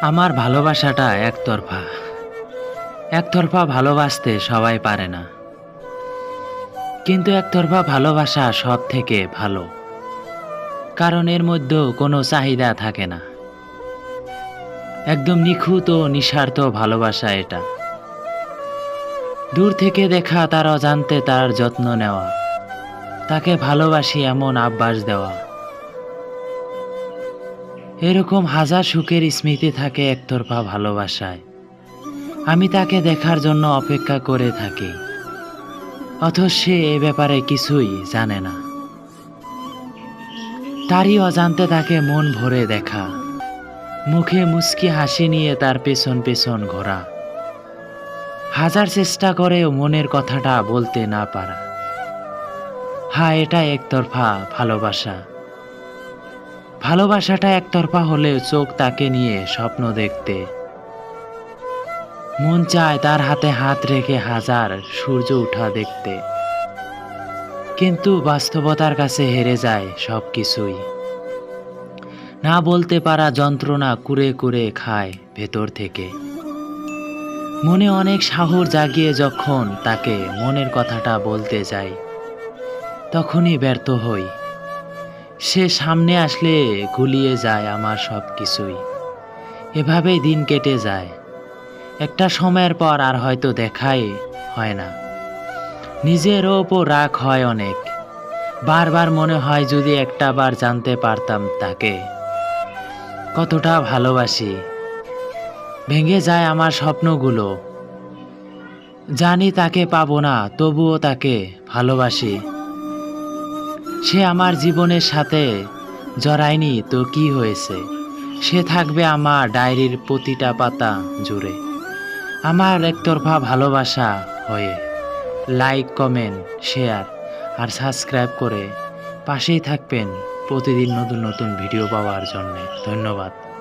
আমার ভালোবাসাটা একতরফা। একতরফা ভালোবাসতে সবাই পারে না। কিন্তু একতরফা ভালোবাসা সব থেকে ভালো। কারণ এর মধ্যেও কোনো চাহিদা থাকে না। একদম নিখুঁত ও নিঃস্বার্থ ভালোবাসা এটা। দূর থেকে দেখা, তার অজান্তে তার যত্ন নেওয়া, তাকে ভালোবাসি এমন আশ্বাস দেওয়া। এরকম হাজার সুখের স্মৃতি থাকে একতরফা ভালোবাসায়। আমি তাকে দেখার জন্য অপেক্ষা করে থাকি, অথচ সে এ ব্যাপারে কিছুই জানে না। তারই অজান্তে তাকে মন ভরে দেখা, মুখে মুচকি হাসি নিয়ে তার পেছন পেছন ঘোরা। হাজার চেষ্টা করেও মনের কথাটা বলতে না পারা। হ্যাঁ, এটা একতরফা ভালোবাসা। ভালোবাসাটা একতরফা হলেও চোখ তাকে নিয়ে স্বপ্ন দেখতে। মন চায় তার হাতে হাত রেখে হাজার সূর্য ওঠা দেখতে। কিন্তু বাস্তবতার কাছে হেরে যায় সব কিছুই। না বলতে পারা যন্ত্রণা কুরে কুরে খায় ভেতর থেকে। মনে অনেক সাহস জাগিয়ে যখন তাকে মনের কথাটা বলতে যাই, তখনই ব্যর্থ হই। সে সামনে আসলে গুলিয়ে যায় আমার সব কিছুই। এভাবেই দিন কেটে যায়। একটা সময়ের পর আর হয়তো দেখাই হয় না। নিজের ওপর রাগ হয় অনেক। বারবার মনে হয় যদি একটা বার জানতে পারতাম তাকে কতটা ভালোবাসি। ভেঙে যায় আমার স্বপ্নগুলো। জানি তাকে পাবো না, তবুও তাকে ভালোবাসি। সে আমার জীবনের সাথে জড়ায়নি তো কি হয়েছে, সে থাকবে আমার ডায়েরির প্রতিটা পাতা জুড়ে। আমার একতরফা ভালোবাসা হয়ে লাইক, কমেন্ট, শেয়ার আর সাবস্ক্রাইব করে পাশেই থাকবেন প্রতিদিন নতুন নতুন ভিডিও পাওয়ার জন্যে। ধন্যবাদ।